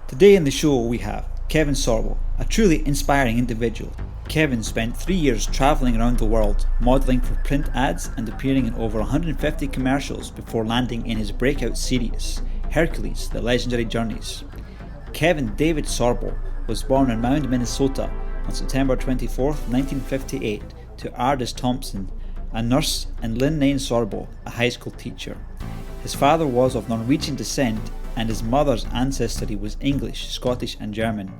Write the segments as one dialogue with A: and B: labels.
A: Today in the show we have Kevin Sorbo, a truly inspiring individual. Kevin spent 3 years travelling around the world, modelling for print ads and appearing in over 150 commercials before landing in his breakout series, Hercules, The Legendary Journeys. Kevin David Sorbo was born in Mound, Minnesota on September 24, 1958 to Ardis Thompson, a nurse, and Lynn Nain Sorbo, a high school teacher. His father was of Norwegian descent and his mother's ancestry was English, Scottish and German.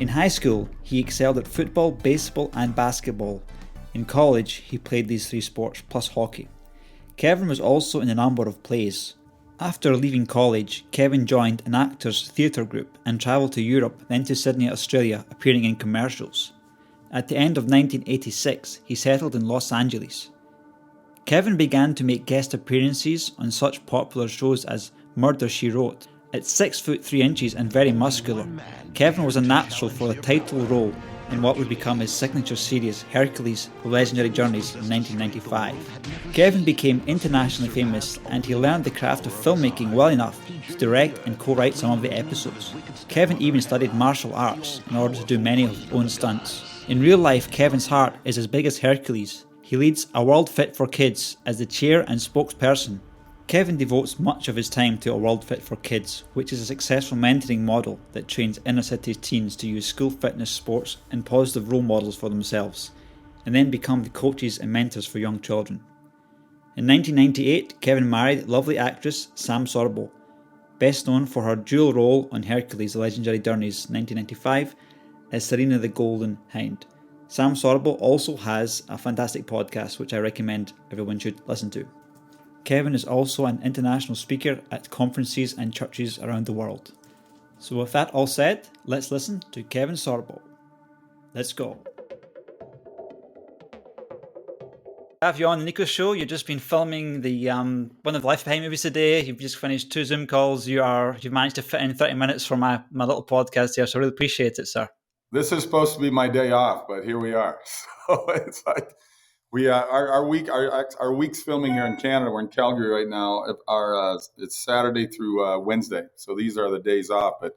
A: In high school, he excelled at football, baseball and basketball. In college, he played these three sports plus hockey. Kevin was also in a number of plays. After leaving college, Kevin joined an actors' theatre group and travelled to Europe, then to Sydney, Australia, appearing in commercials. At the end of 1986, he settled in Los Angeles. Kevin began to make guest appearances on such popular shows as Murder, She Wrote. At 6 foot 3 inches and very muscular, Kevin was a natural for the title role in what would become his signature series Hercules, The Legendary Journeys in 1995. Kevin became internationally famous and he learned the craft of filmmaking well enough to direct and co-write some of the episodes. Kevin even studied martial arts in order to do many of his own stunts. In real life, Kevin's heart is as big as Hercules. He leads A World Fit for Kids as the chair and spokesperson. Kevin devotes much of his time to A World Fit for Kids, which is a successful mentoring model that trains inner city teens to use school fitness, sports and positive role models for themselves, and then become the coaches and mentors for young children. In 1998, Kevin married lovely actress Sam Sorbo, best known for her dual role on Hercules, The Legendary Journeys 1995 as Serena the Golden Hind. Sam Sorbo also has a fantastic podcast which I recommend everyone should listen to. Kevin is also an international speaker at conferences and churches around the world. So with that all said, let's listen to Kevin Sorbo. Let's go. I have you on the Nikos show. You've just been filming the one of the Life Behind movies today. You've just finished 2 Zoom calls. You've managed to fit in 30 minutes for my little podcast here, so I really appreciate it, sir.
B: This is supposed to be my day off, but here we are. So it's like our week's filming here in Canada. We're in Calgary right now. It's Saturday through Wednesday, so these are the days off. But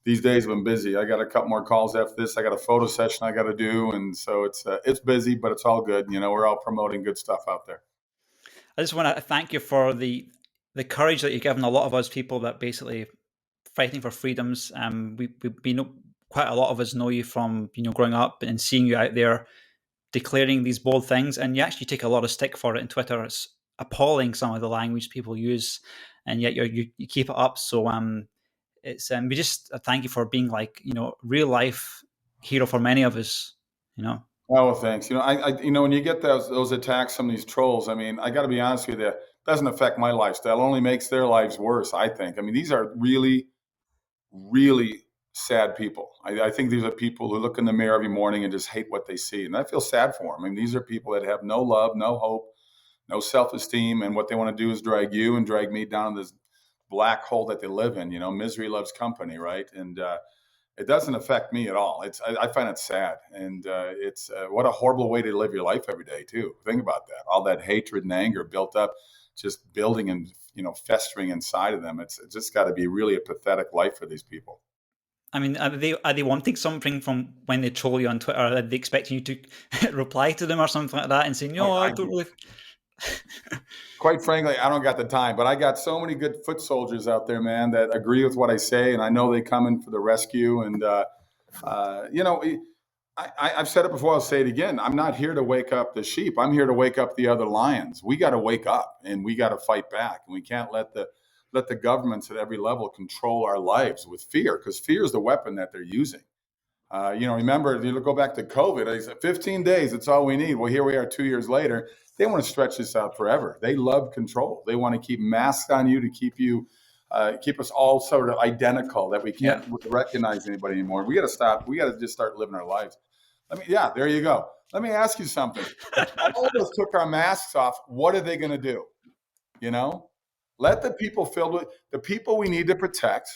B: these days have been busy. I got a couple more calls after this. I got a photo session I got to do, and so it's busy, but it's all good. You know, we're all promoting good stuff out there.
A: I just want to thank you for the courage that you've given a lot of us people that basically fighting for freedoms. We know quite a lot of us know you from growing up and seeing you out there declaring these bold things, and you actually take a lot of stick for it in Twitter. It's appalling some of the language people use, and yet you keep it up. So we just thank you for being real life hero for many of us.
B: Oh, well, thanks. I when you get those attacks from these trolls, I mean, I got to be honest with you, it doesn't affect my lifestyle. It only makes their lives worse, I think. I mean, these are really, really sad people. I think these are people who look in the mirror every morning and just hate what they see. And I feel sad for them. I mean, these are people that have no love, no hope, no self-esteem. And what they want to do is drag you and drag me down this black hole that they live in. Misery loves company, right? And it doesn't affect me at all. I find it sad. And it's what a horrible way to live your life every day, too. Think about that. All that hatred and anger built up, just building and, festering inside of them. It's just got to be really a pathetic life for these people.
A: I mean, are they wanting something from when they troll you on Twitter? Are they expecting you to reply to them or something like that and say, no, I don't really...
B: Quite frankly, I don't got the time, but I got so many good foot soldiers out there, man, that agree with what I say, and I know they come in for the rescue. And, I've said it before, I'll say it again. I'm not here to wake up the sheep. I'm here to wake up the other lions. We got to wake up, and we got to fight back, and we can't let the governments at every level control our lives with fear, because fear is the weapon that they're using. Remember, you go back to COVID, I said 15 days, that's all we need. Well, here we are 2 years later. They want to stretch this out forever. They love control. They want to keep masks on you to keep us all sort of identical, that we can't recognize anybody anymore. We got to stop. We got to just start living our lives. There you go. Let me ask you something. All of us took our masks off. What are they going to do? Let the people the people we need to protect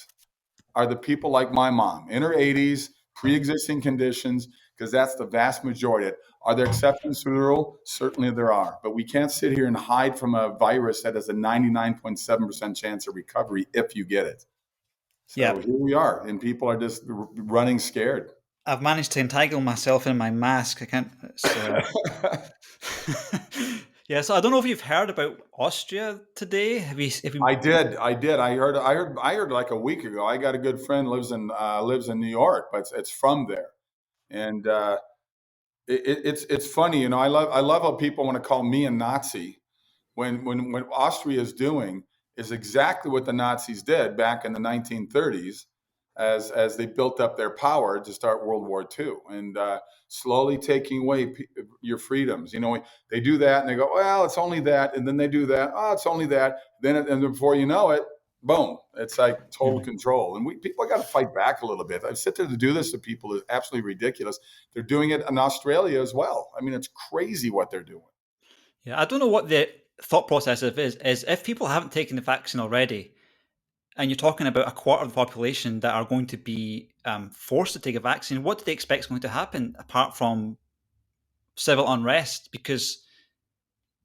B: are the people like my mom, in her 80s, pre-existing conditions, because that's the vast majority. Are there exceptions to the rule? Certainly there are. But we can't sit here and hide from a virus that has a 99.7% chance of recovery if you get it. So
A: Yeah,
B: here we are, and people are just running scared.
A: I've managed to entangle myself in my mask. I can't. It's, yeah, so I don't know if you've heard about Austria today. Have you?
B: I did. I did. I heard like a week ago. I got a good friend lives in New York, but it's from there, and it's funny. I love how people want to call me a Nazi when what Austria is doing is exactly what the Nazis did back in the 1930s, as they built up their power to start World War II, and slowly taking away your freedoms. They do that and they go, well, it's only that, and then they do that, oh, it's only that, and before you know it, boom, it's like total control. And people got to fight back a little bit. I sit there to do this to people is absolutely ridiculous. They're doing it in Australia as well. I mean, it's crazy what they're doing.
A: Yeah, I don't know what the thought process of is if people haven't taken the vaccine already, and you're talking about a quarter of the population that are going to be forced to take a vaccine, what do they expect is going to happen apart from civil unrest? Because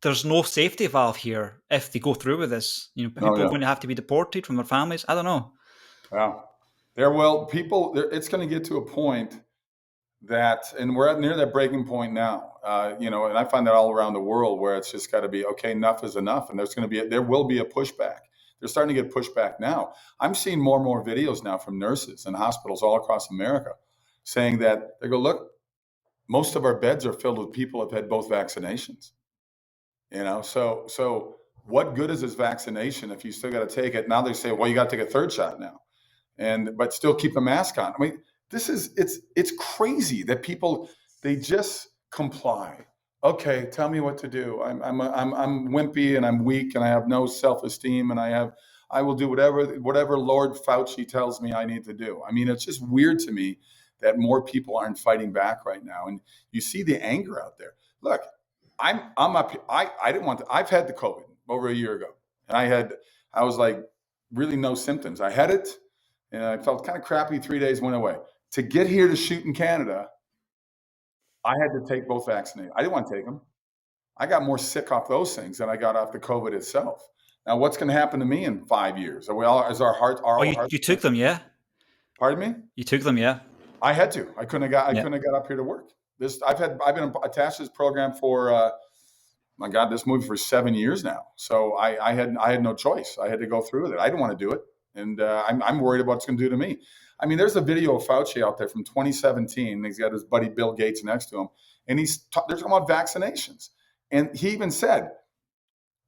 A: there's no safety valve here if they go through with this.
B: Oh
A: People are
B: yeah.
A: going to have to be deported from their families. I don't know.
B: Yeah. It's going to get to a point and we're near that breaking point now. And I find that all around the world where it's just got to be, okay, enough is enough. And there will be a pushback. They're starting to get pushback now. I'm seeing more and more videos now from nurses and hospitals all across America saying that they go, look, most of our beds are filled with people who have had both vaccinations. So what good is this vaccination if you still got to take it? Now they say, well, you got to take a third shot now, but still keep the mask on. I mean, it's crazy that people, they just comply. Okay, tell me what to do. I'm wimpy and I'm weak and I have no self-esteem and I will do whatever Lord Fauci tells me I need to do. I mean, it's just weird to me that more people aren't fighting back right now, and you see the anger out there. Look, I'm up. I didn't want to. I've had the COVID over a year ago, and I was like really no symptoms. I had it, and I felt kind of crappy. 3 days went away. To get here to shoot in Canada, I had to take both vaccinations. I didn't want to take them. I got more sick off those things than I got off the COVID itself. Now, what's going to happen to me in 5 years? Are we all? Is our heart? Are
A: Oh,
B: all
A: you,
B: hearts?
A: you took them, yeah?
B: Pardon me?
A: You took them, yeah?
B: I had to. I couldn't have got. I
A: Yeah.
B: couldn't have got up here to work. I've been attached to this program for. My God, this movie for 7 years now. So I had no choice. I had to go through with it. I didn't want to do it, and I'm worried about what it's going to do to me. I mean, there's a video of Fauci out there from 2017. He's got his buddy Bill Gates next to him, and they're talking about vaccinations. And he even said,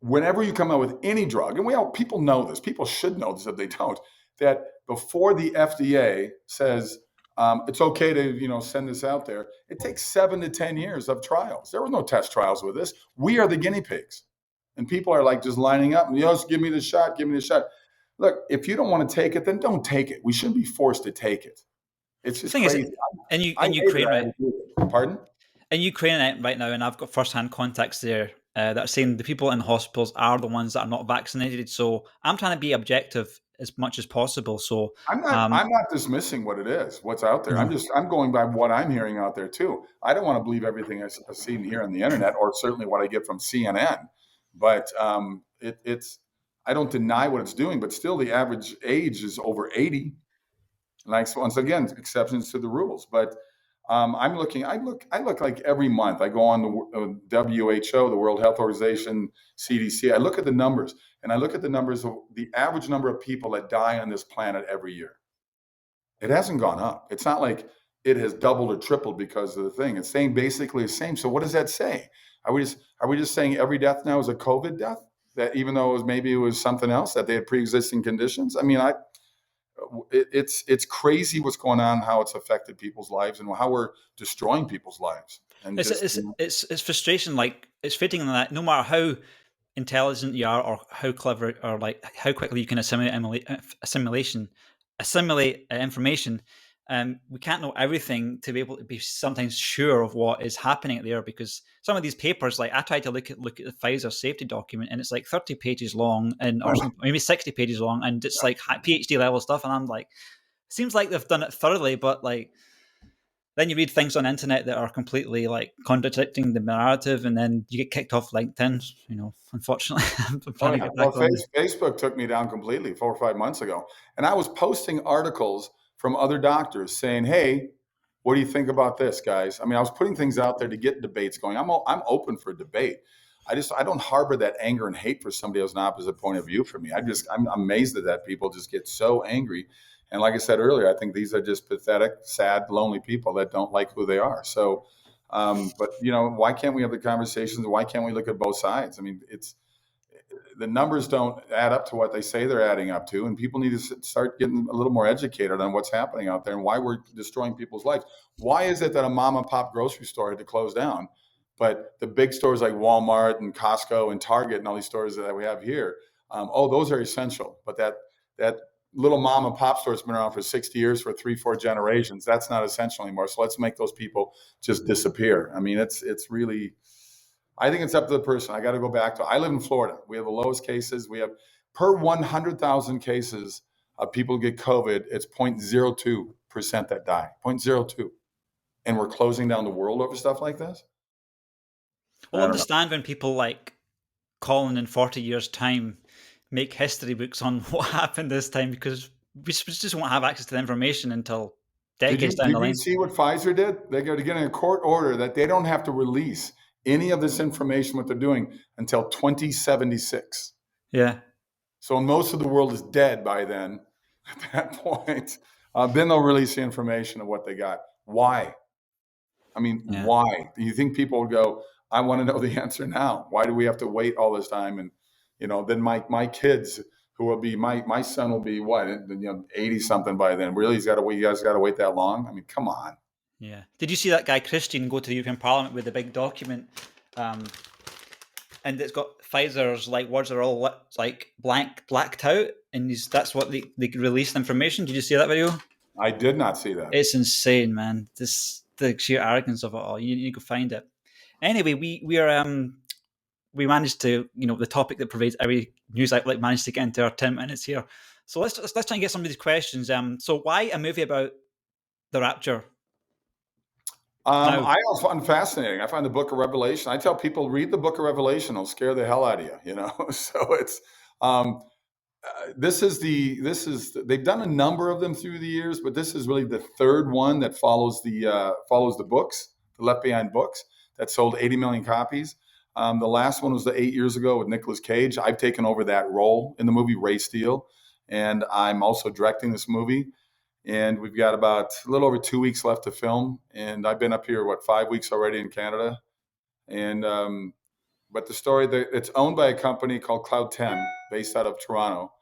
B: whenever you come out with any drug, and people know this, people should know this if they don't, that before the FDA says it's okay to send this out there, it takes 7 to 10 years of trials. There were no test trials with this. We are the guinea pigs, and people are like just lining up and just give me the shot, give me the shot. Look, if you don't want to take it, then don't take it. We shouldn't be forced to take it. It's
A: The
B: just
A: thing is,
B: crazy. I
A: in
B: hate
A: Ukraine,
B: that I
A: right?
B: had to do it. Pardon?
A: In Ukraine right now, and I've got first-hand contacts there that are saying the people in hospitals are the ones that are not vaccinated. So I'm trying to be objective as much as possible. So,
B: I'm not.
A: um,
B: I'm not dismissing what it is, what's out there.
A: no.
B: I'm going by what I'm hearing out there too. I don't want to believe everything I see and hear on the internet, or certainly what I get from CNN. But it's. I don't deny what it's doing, but still, the average age is over 80. Like, so once again, exceptions to the rules. But I'm looking. I look like every month. I go on the WHO, the World Health Organization, CDC. I look at the numbers, and I look at the numbers of the average number of people that die on this planet every year. It hasn't gone up. It's not like it has doubled or tripled because of the thing. It's staying basically the same. So what does that say? Are we just saying every death now is a COVID death? That even though maybe it was something else, that they had pre-existing conditions? I mean, it's crazy what's going on, how it's affected people's lives, and how we're destroying people's lives. And
A: It's
B: just
A: it's it's frustration. Like it's fitting that no matter how intelligent you are, or how clever, or like how quickly you can assimilate information, we can't know everything to be able to be sometimes sure of what is happening there. Because some of these papers, like I tried to look at the Pfizer safety document, and it's like 30 pages long, or maybe 60 pages long, and it's like PhD level stuff, and I'm like, seems like they've done it thoroughly, but like then you read things on the internet that are completely like contradicting the narrative, and then you get kicked off LinkedIn. Unfortunately, I'm
B: Oh
A: trying to
B: yeah.
A: get
B: Well,
A: back on there.
B: Facebook took me down completely 4 or 5 months ago, and I was posting articles from other doctors saying, "Hey, what do you think about this, guys?" I mean, I was putting things out there to get debates going. I'm open for debate. I don't harbor that anger and hate for somebody who has an opposite point of view from me. I'm amazed that people just get so angry. And like I said earlier, I think these are just pathetic, sad, lonely people that don't like who they are. So, but why can't we have the conversations? Why can't we look at both sides? I mean, it's the numbers don't add up to what they say they're adding up to, and people need to start getting a little more educated on what's happening out there and why we're destroying people's lives. Why is it that a mom and pop grocery store had to close down, but the big stores like Walmart and Costco and Target and all these stores that we have here, those are essential, but that little mom and pop store has been around for 60 years, for 3-4 generations, that's not essential anymore. So let's make those people just disappear. I mean, it's really, I think it's up to the person. I got to go back to, I live in Florida. We have the lowest cases. We have per 100,000 cases of people get COVID, it's 0.02% that die, 0.02. And we're closing down the world over stuff like this.
A: Well,
B: I don't know.
A: understand when people like Colin in 40 years' time make history books on what happened this time, because we just won't have access to the information until
B: Did
A: decades
B: you
A: down the
B: did you
A: line.
B: see what Pfizer did? They got to get in a court order that they don't have to release any of this information, what they're doing, until 2076.
A: Yeah.
B: So most of the world is dead by then. At that point, then they'll release the information of what they got. Why? I mean,
A: Yeah.
B: why? Do you think people would go, I want to know the answer now? Why do we have to wait all this time? And then my kids, who will be, my son will be what, 80 something by then. Really, he's got to wait. You guys got to wait that long? I mean, come on.
A: Yeah. Did you see that guy Christian go to the European Parliament with a big document, um, and it's got Pfizer's like words are all like blacked out, and that's what they released information. Did you see that video?
B: I did not see that.
A: It's insane, man. This the sheer arrogance of it all. You need to go find it. Anyway, we managed to, the topic that pervades every news outlet managed to get into our 10 minutes here. So let's try and get some of these questions. So why a movie about the rapture? Now,
B: I also find fascinating. I find the Book of Revelation. I tell people, read the Book of Revelation; it'll scare the hell out of you. So it's um, they've done a number of them through the years, but this is really the third one that follows the books, the Left Behind books that sold 80 million copies. The last one was the 8 years ago with Nicolas Cage. I've taken over that role in the movie, Ray Steele, and I'm also directing this movie. And we've got about a little over 2 weeks left to film. And I've been up here 5 weeks already in Canada. And but the story, it's owned by a company called Cloud 10, based out of Toronto.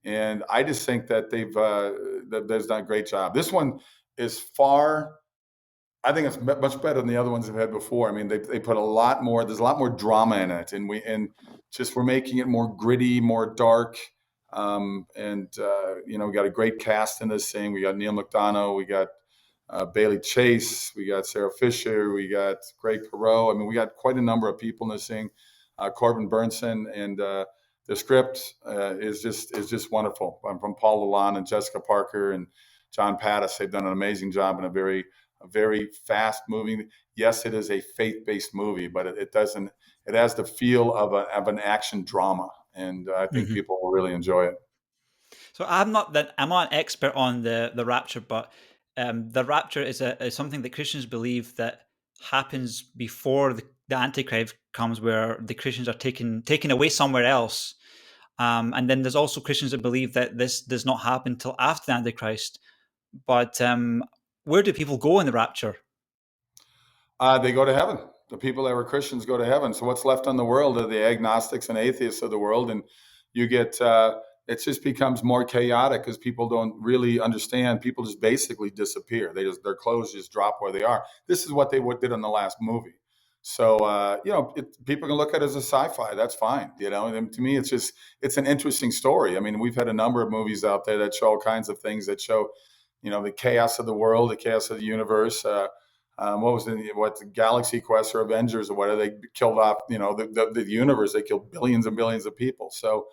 B: And I just think that they've done a great job. This one is far. I think it's much better than the other ones I've had before. I mean, they put a lot more. There's a lot more drama in it, and we're making it more gritty, more dark. We got a great cast in this thing. We got Neil McDonough, we got Bailey Chase, we got Sarah Fisher, we got Greg Perot. I mean, we got quite a number of people in this thing. Corbin Burnson, and the script is just wonderful. From Paul Lalonde and Jessica Parker and John Pattis. They've done an amazing job in a very fast moving. Yes, it is a faith-based movie, but it doesn't. It has the feel of an action drama, and I think people will really enjoy it.
A: so I'm not an expert on the rapture, but the rapture is something that Christians believe that happens before the Antichrist comes, where the Christians are taken away somewhere else. And then there's also Christians that believe that this does not happen till after the Antichrist. But where do people go in the rapture?
B: They go to heaven. The people that were Christians go to heaven. So what's left on the world are the agnostics and atheists of the world, and you get it just becomes more chaotic because people don't really understand. People just basically disappear. Their clothes just drop where they are. This is what they did in the last movie. So people can look at it as a sci-fi. That's fine. And to me, it's an interesting story. I mean, we've had a number of movies out there that show all kinds of things that show, the chaos of the world, the chaos of the universe. The Galaxy Quest or Avengers or whatever, they killed off, the universe. They killed billions and billions of people. So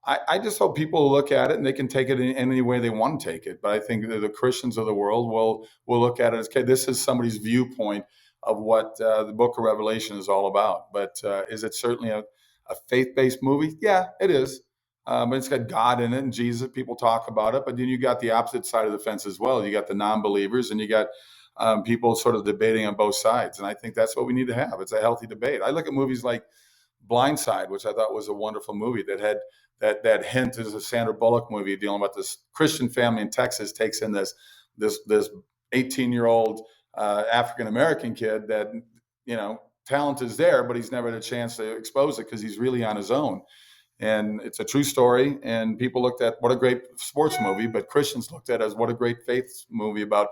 B: I just hope people look at it and they can take it in any way they want to take it. But I think the Christians of the world will look at it as, okay, this is somebody's viewpoint of what the Book of Revelation is all about. But is it certainly a faith-based movie? Yeah, it is. But it's got God in it and Jesus. People talk about it, but then you got the opposite side of the fence as well. You got the non-believers, and you got people sort of debating on both sides. And I think that's what we need to have. It's a healthy debate. I look at movies like Blindside, which I thought was a wonderful movie that had that hint is a Sandra Bullock movie dealing with this Christian family in Texas takes in this 18-year-old African American kid that, talent is there, but he's never had a chance to expose it because he's really on his own. And it's a true story. And people looked at what a great sports movie, but Christians looked at it as what a great faith movie about,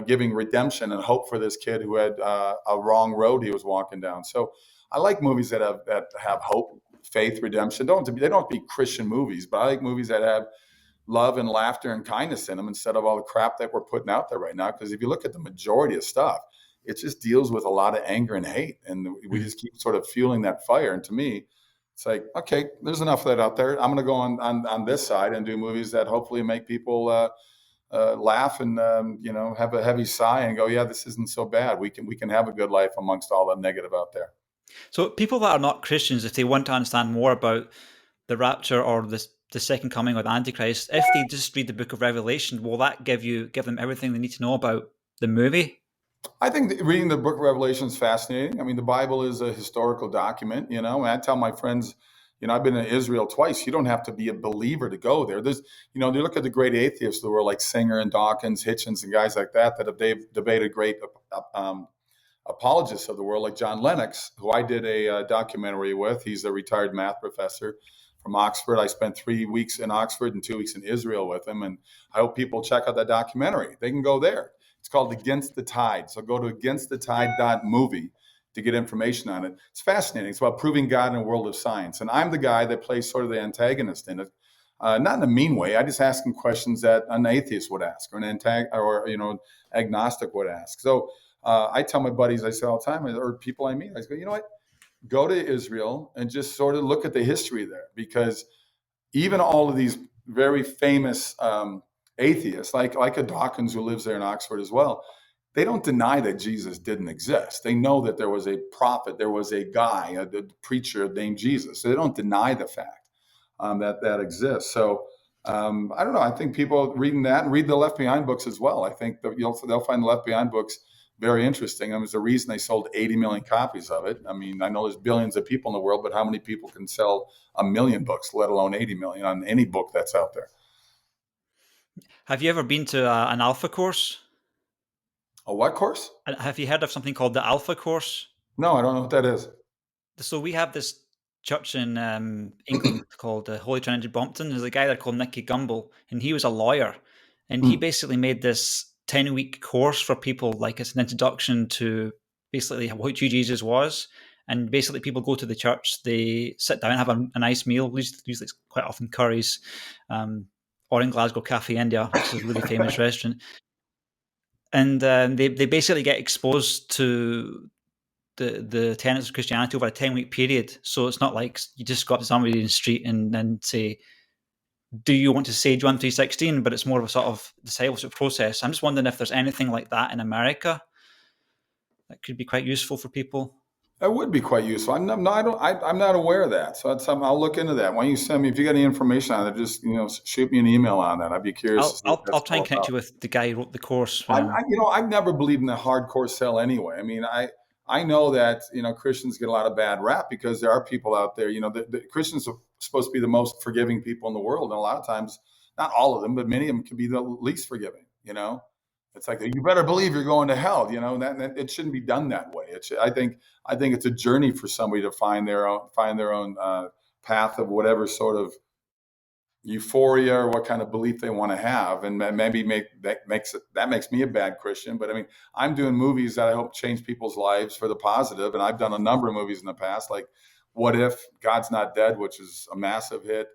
B: giving redemption and hope for this kid who had a wrong road he was walking down. So I like movies that have hope, faith, redemption. They don't have to be Christian movies, but I like movies that have love and laughter and kindness in them instead of all the crap that we're putting out there right now. Because if you look at the majority of stuff, it just deals with a lot of anger and hate, and we just keep sort of fueling that fire. And to me, it's like, okay, there's enough of that out there. I'm going to go on this side and do movies that hopefully make people laugh and have a heavy sigh and go, yeah, this isn't so bad. We can have a good life amongst all the negative out there.
A: So people that are not Christians, if they want to understand more about the rapture or the second coming or the Antichrist, if they just read the Book of Revelation, will that give them everything they need to know about the movie?
B: I think reading the Book of Revelation is fascinating. I mean, the Bible is a historical document, and I tell my friends, I've been to Israel twice. You don't have to be a believer to go there. There's, you look at the great atheists of the world, like Singer and Dawkins, Hitchens, and guys like that have debated great apologists of the world, like John Lennox, who I did a documentary with. He's a retired math professor from Oxford. I spent 3 weeks in Oxford and 2 weeks in Israel with him. And I hope people check out that documentary. They can go there. It's called Against the Tide. So go to againstthetide.movie to get information on it. It's fascinating. It's about proving God in a world of science. And I'm the guy that plays sort of the antagonist in it. Not in a mean way. I just ask him questions that an atheist would ask, or an agnostic would ask. So I tell my buddies, I say all the time, or people I meet, I go, you know what? Go to Israel and just sort of look at the history there, because even all of these very famous atheists, like a Dawkins who lives there in Oxford as well, they don't deny that Jesus didn't exist. They know that there was a prophet, there was a guy, a preacher named Jesus. So they don't deny the fact that exists. So I don't know. I think people reading that and read the Left Behind books as well. I think that they'll find the Left Behind books very interesting. I mean, there's a reason they sold 80 million copies of it. I mean, I know there's billions of people in the world, but how many people can sell 1 million books, let alone 80 million on any book that's out there?
A: Have you ever been to an Alpha course?
B: A what course?
A: Have you heard of something called the Alpha course?
B: No, I don't know what that is.
A: So we have this church in England called Holy Trinity Brompton. There's a guy there called Nicky Gumbel, and he was a lawyer. And he basically made this 10-week course for people, like it's an introduction to basically what who Jesus was. And basically people go to the church, they sit down, have a nice meal, usually it's quite often curries, or in Glasgow, Cafe India, which is a really famous restaurant. And they basically get exposed to the tenets of Christianity over a 10-week period. So it's not like you just go up to somebody in the street and then say, do you want to say John 3:16? But it's more of a sort of discipleship process. I'm just wondering if there's anything like that in America that could be quite useful for people.
B: That would be quite useful. I'm not aware of that. So that's something I'll look into that. Why don't you send me, if you got any information on it, just shoot me an email on that. I'd be curious.
A: I'll try and connect you with the guy who wrote the course.
B: I've never believed in the hardcore sell anyway. I mean, I know that Christians get a lot of bad rap because there are people out there. The Christians are supposed to be the most forgiving people in the world, and a lot of times, not all of them, but many of them can be the least forgiving. It's like, you better believe you're going to hell. That it shouldn't be done that way. I think it's a journey for somebody to find their own path of whatever sort of euphoria or what kind of belief they want to have, and maybe that makes me a bad Christian. But I mean, I'm doing movies that I hope change people's lives for the positive, and I've done a number of movies in the past, like What If, God's Not Dead, which is a massive hit.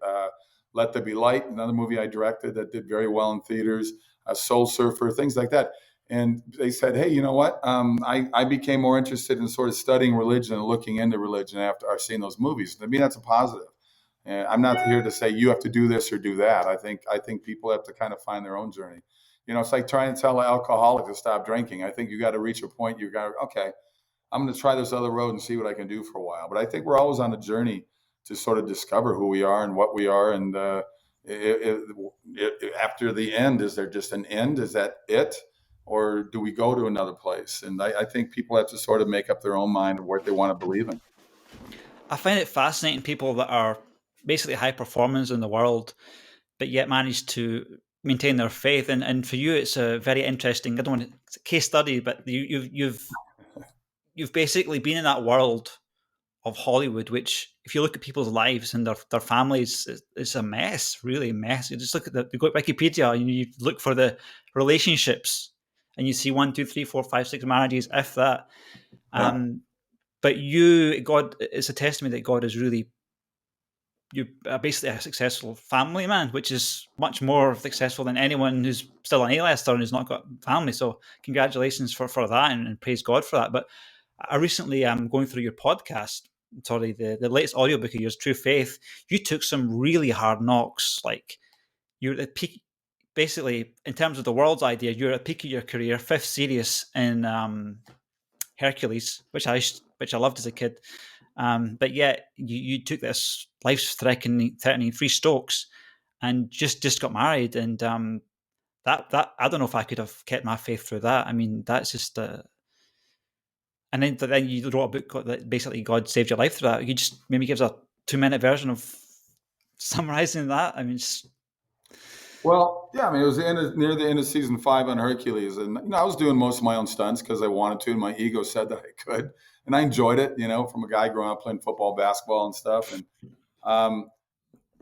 B: Let There Be Light, another movie I directed that did very well in theaters. Soul Surfer, things like that. And they said, hey, you know what? I became more interested in sort of studying religion and looking into religion after I've seen those movies. To me, that's a positive. And I'm not here to say you have to do this or do that. I think people have to kind of find their own journey. It's like trying to tell an alcoholic to stop drinking. I think you got to reach a point you got to, okay, I'm going to try this other road and see what I can do for a while. But I think we're always on a journey to sort of discover who we are and what we are. And after the end, is there just an end? Is that it? Or do we go to another place? And I think people have to sort of make up their own mind of what they want to believe in.
A: I find it fascinating people that are basically high performers in the world, but yet manage to maintain their faith. And for you, it's a very interesting. I don't want to, it's a case study, but you've basically been in that world of Hollywood, which, if you look at people's lives and their families, it's a mess, really a mess. You just look at you go to Wikipedia and you look for the relationships, and you see 1, 2, 3, 4, 5, 6 marriages, if that.
B: Yeah.
A: But God, it's a testament that God is really, you're basically a successful family man, which is much more successful than anyone who's still an A-lister and who's not got family. So congratulations for that, and praise God for that. But I recently am going through your podcast, the latest audiobook of yours, True Faith. You took some really hard knocks. Like, you're at the peak, basically, in terms of the world's idea, you're at the peak of your career, 5th series in Hercules, which I loved as a kid. But yet you took this life-threatening 3 strokes and just got married. And that I don't know if I could have kept my faith through that. I mean, that's just and then you wrote a book that basically God saved your life through that. You just maybe gives a 2-minute version of summarizing that. I mean,
B: Well, yeah, I mean, it was near the end of season 5 on Hercules, and I was doing most of my own stunts because I wanted to, and my ego said that I could, and I enjoyed it. From a guy growing up playing football, basketball, and stuff, and um,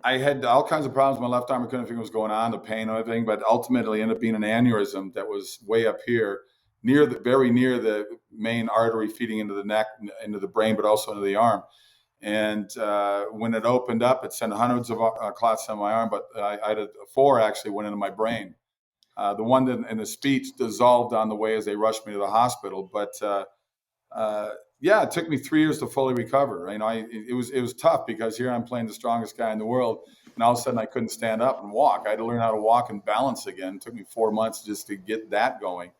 B: I had all kinds of problems. My left arm, I couldn't figure what was going on, the pain and everything, but ultimately ended up being an aneurysm that was way up here, very near the main artery feeding into the neck, into the brain, but also into the arm. And when it opened up, it sent hundreds of clots on my arm, but I had 4 actually went into my brain. The one that in the speech dissolved on the way as they rushed me to the hospital. But yeah, it took me 3 years to fully recover. It was tough because here I'm playing the strongest guy in the world, and all of a sudden I couldn't stand up and walk. I had to learn how to walk and balance again. It took me 4 months just to get that going.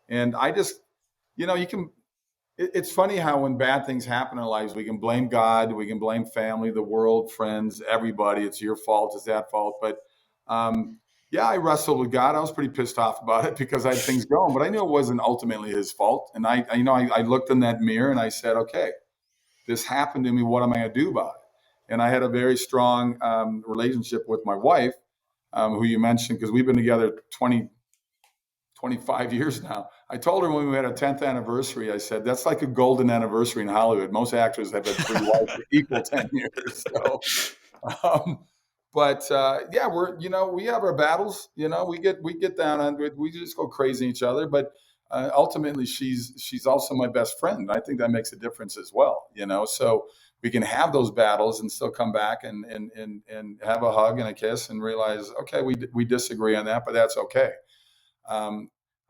B: And I just, you can. It's funny how when bad things happen in our lives, we can blame God, we can blame family, the world, friends, everybody. It's your fault, it's that fault. But yeah, I wrestled with God. I was pretty pissed off about it because I had things going, but I knew it wasn't ultimately his fault. And I looked in that mirror and I said, okay, this happened to me. What am I going to do about it? And I had a very strong relationship with my wife, who you mentioned, because we've been together 25 years now. I told her when we had our 10th anniversary, I said, that's like a golden anniversary in Hollywood. Most actors have had 3 wives for equal 10 years. So, but yeah, we have our battles, we get down on it. We just go crazy each other. But ultimately she's also my best friend. I think that makes a difference as well, so we can have those battles and still come back and have a hug and a kiss and realize, okay, we disagree on that, but that's okay.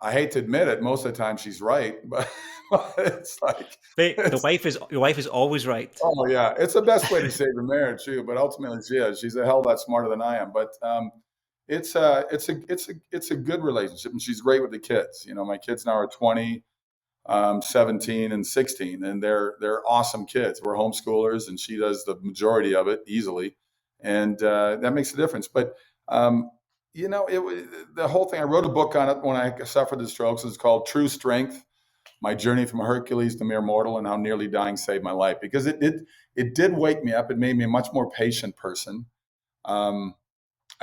B: I hate to admit it, most of the time she's right, but it's like
A: your wife is always right.
B: Oh yeah, it's the best way to save a marriage too. But ultimately, she is. She's a hell of a lot smarter than I am. But it's a good relationship, and she's great with the kids. My kids now are 20, 17, and 16, and they're awesome kids. We're homeschoolers, and she does the majority of it easily, and that makes a difference. But the whole thing. I wrote a book on it when I suffered the strokes. It's called True Strength: My Journey from Hercules to Mere Mortal, and How Nearly Dying Saved My Life. Because it did wake me up. It made me a much more patient person. I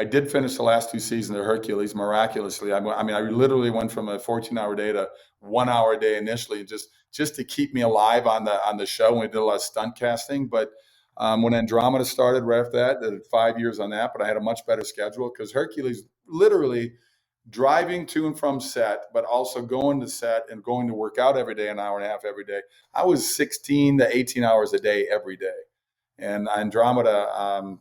B: did finish the last 2 seasons of Hercules miraculously. I literally went from a 14-hour day to 1 hour a day initially, just to keep me alive on the show. And we did a lot of stunt casting, but when Andromeda started right after that, I did 5 years on that, but I had a much better schedule because Hercules literally driving to and from set, but also going to set and going to work out every day, an hour and a half every day. I was 16 to 18 hours a day every day. And Andromeda,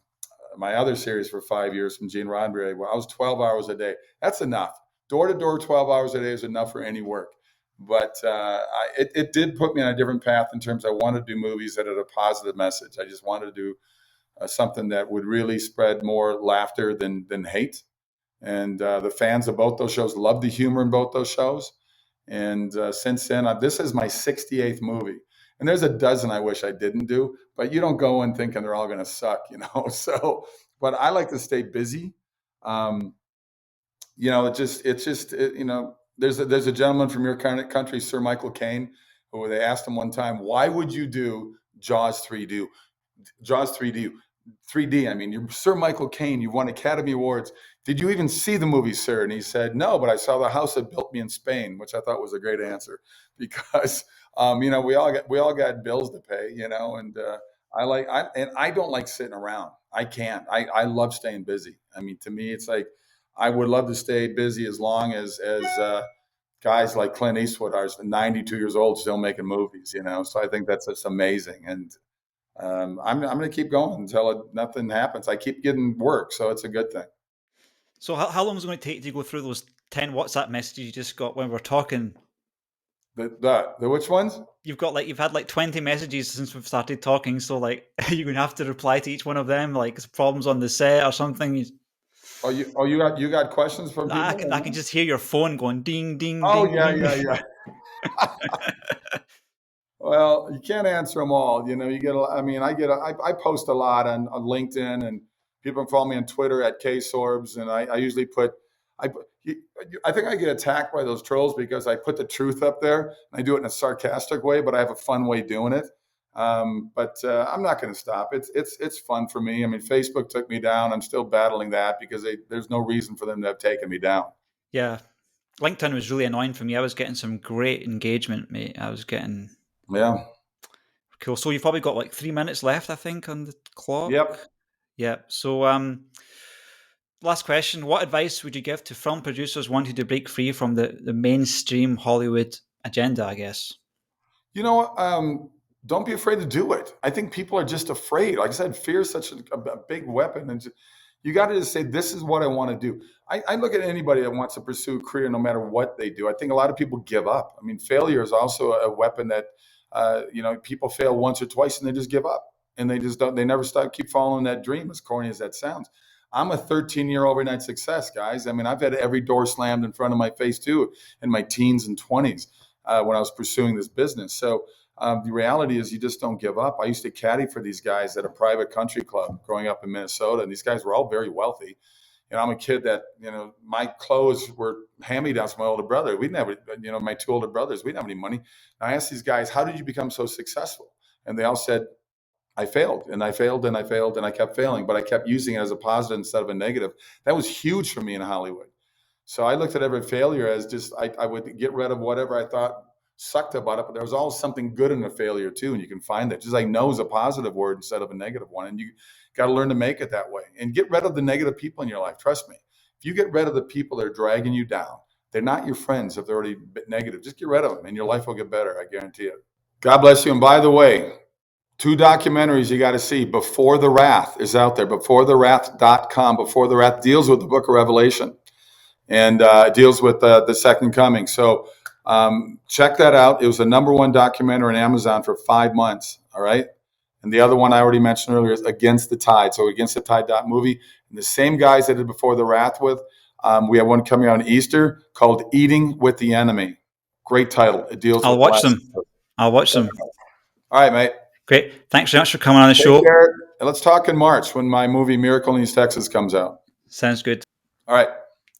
B: my other series for 5 years from Gene Roddenberry, I was 12 hours a day. That's enough. Door to door, 12 hours a day is enough for any work. But it did put me on a different path in terms I wanted to do movies that had a positive message. I just wanted to do something that would really spread more laughter than hate. And the fans of both those shows love the humor in both those shows. And since then, this is my 68th movie. And there's a dozen I wish I didn't do, but you don't go in thinking they're all going to suck, So, but I like to stay busy. There's a gentleman from your country, Sir Michael Caine, who they asked him one time, why would you do Jaws 3D? Jaws 3D. I mean, you're Sir Michael Caine. You won Academy Awards. Did you even see the movie, sir? And he said, no, but I saw the house that built me in Spain, which I thought was a great answer because, we all got bills to pay, and I don't like sitting around. I can't. I love staying busy. I mean, to me, it's like I would love to stay busy as long as guys like Clint Eastwood are 92 years old still making movies, So I think that's just amazing. And I'm going to keep going until nothing happens. I keep getting work, so it's a good thing.
A: So how long is it going to take to go through those 10 WhatsApp messages you just got when we're talking?
B: The which ones?
A: You've had like 20 messages since we've started talking, so like you're going to have to reply to each one of them, like problems on the set or something.
B: You got questions from people?
A: I can just hear your phone going ding ding.
B: Oh
A: ding,
B: yeah,
A: ding.
B: yeah. Well, you can't answer them all. I post a lot on LinkedIn, and people can follow me on Twitter at KSorbs, and I usually I think I get attacked by those trolls because I put the truth up there. I do it in a sarcastic way, but I have a fun way doing it. But I'm not going to stop. It's fun for me. I mean, Facebook took me down. I'm still battling that because there's no reason for them to have taken me down.
A: Yeah. LinkedIn was really annoying for me. I was getting some great engagement, mate.
B: Yeah.
A: Cool. So you've probably got like 3 minutes left, I think, on the clock. Yep. So last question. What advice would you give to film producers wanting to break free from the mainstream Hollywood agenda, I guess?
B: Don't be afraid to do it. I think people are just afraid. Like I said, fear is such a big weapon. And you got to just say, this is what I want to do. I look at anybody that wants to pursue a career, no matter what they do. I think a lot of people give up. I mean, failure is also a weapon that, people fail once or twice and they just give up. And they never keep following that dream, as corny as that sounds. I'm a 13-year overnight success, guys. I mean, I've had every door slammed in front of my face too, in my teens and 20s when I was pursuing this business. So the reality is you just don't give up. I used to caddy for these guys at a private country club growing up in Minnesota, and these guys were all very wealthy. And I'm a kid that, my clothes were hand-me-downs from my older brother. We didn't have, my two older brothers, we didn't have any money. And I asked these guys, how did you become so successful? And they all said, I failed and I failed and I failed and I kept failing, but I kept using it as a positive instead of a negative. That was huge for me in Hollywood. So I looked at every failure as just, I would get rid of whatever I thought sucked about it, but there was always something good in a failure too. And you can find that. Just like no is a positive word instead of a negative one. And you got to learn to make it that way and get rid of the negative people in your life. Trust me. If you get rid of the people that are dragging you down, they're not your friends if they're already negative. Just get rid of them and your life will get better. I guarantee it. God bless you. And by the way, 2 documentaries you got to see. Before the Wrath is out there. BeforeTheWrath.com. Before the Wrath deals with the book of Revelation and deals with the second coming. So check that out. It was the #1 documentary on Amazon for 5 months. All right. And the other one I already mentioned earlier is Against the Tide. So Against the Tide movie. And the same guys I did Before the Wrath with. We have one coming out on Easter called Eating with the Enemy. Great title. It deals.
A: I'll watch them. All
B: right, mate.
A: Great. Thanks very much for coming on the show.
B: Let's talk in March when my movie Miracle in East Texas comes out.
A: Sounds good.
B: All right.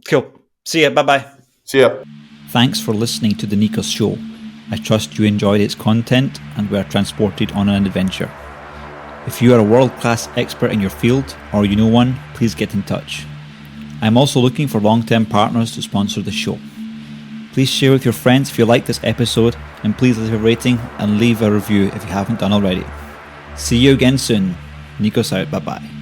A: Cool. See ya. Bye-bye.
B: See ya.
A: Thanks for listening to the Nikos Show. I trust you enjoyed its content and were transported on an adventure. If you are a world-class expert in your field or you know one, please get in touch. I'm also looking for long-term partners to sponsor the show. Please share with your friends if you like this episode, and please leave a rating and leave a review if you haven't done already. See you again soon. Nikos out. Bye-bye.